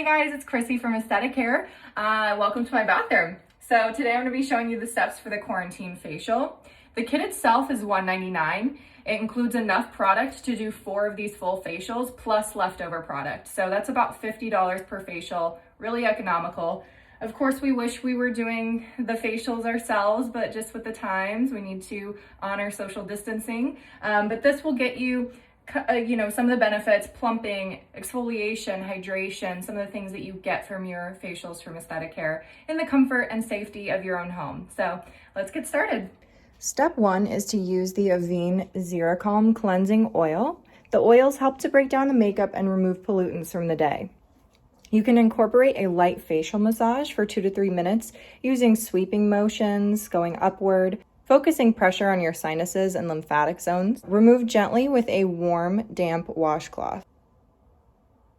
Hey guys, it's Krissy from Aesthetic Hair. Welcome to my bathroom. So today I'm going to be showing you the steps for the quarantine facial. The kit itself is $1.99. It includes enough product to do 4 of these full facials plus leftover product. So that's about $50 per facial, really economical. Of course, we wish we were doing the facials ourselves, but just with the times, we need to honor social distancing. But this will get you some of the benefits: plumping, exfoliation, hydration, some of the things that you get from your facials from Aesthetic Hair in the comfort and safety of your own home. So let's get started. Step 1 is to use the Avene Zeracalm Cleansing Oil. The oils help to break down the makeup and remove pollutants from the day. You can incorporate a light facial massage for 2 to 3 minutes using sweeping motions, going upward, focusing pressure on your sinuses and lymphatic zones. Remove gently with a warm, damp washcloth.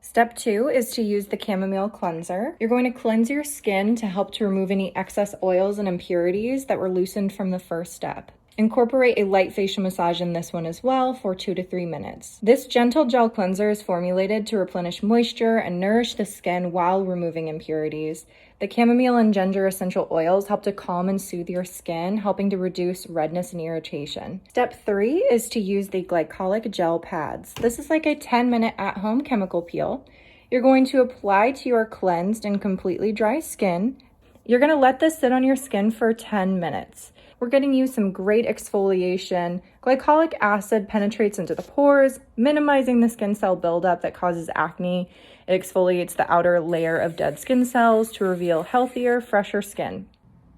Step 2 is to use the Chamomile cleanser. You're going to cleanse your skin to help to remove any excess oils and impurities that were loosened from the first step. Incorporate a light facial massage in this one as well for 2 to 3 minutes. This gentle gel cleanser is formulated to replenish moisture and nourish the skin while removing impurities. The chamomile and ginger essential oils help to calm and soothe your skin, helping to reduce redness and irritation. Step 3 is to use the Glycolic gel pads. This is like a 10-minute at-home chemical peel. You're going to apply to your cleansed and completely dry skin. You're going to let this sit on your skin for 10 minutes. We're getting you some great exfoliation. Glycolic acid penetrates into the pores, minimizing the skin cell buildup that causes acne. It exfoliates the outer layer of dead skin cells to reveal healthier, fresher skin.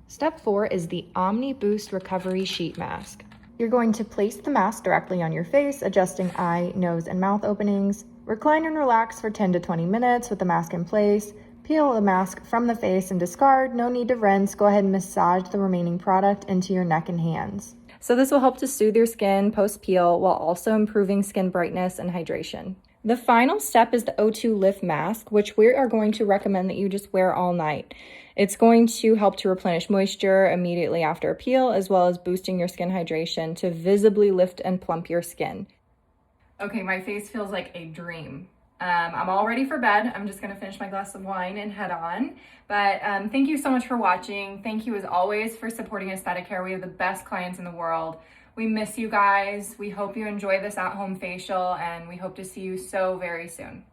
Step 4 is the Omni Boost Recovery Sheet Mask. You're going to place the mask directly on your face, adjusting eye, nose, and mouth openings. Recline and relax for 10 to 20 minutes with the mask in place. Peel the mask from the face and discard. No need to rinse. Go ahead and massage the remaining product into your neck and hands. So this will help to soothe your skin post-peel while also improving skin brightness and hydration. The final step is the O2 Lift Mask, which we are going to recommend that you just wear all night. It's going to help to replenish moisture immediately after a peel, as well as boosting your skin hydration to visibly lift and plump your skin. Okay, my face feels like a dream. I'm all ready for bed. I'm just gonna finish my glass of wine and head on. But thank you so much for watching. Thank you as always for supporting Aesthetic Hair. We have the best clients in the world. We miss you guys. We hope you enjoy this at-home facial, and we hope to see you so very soon.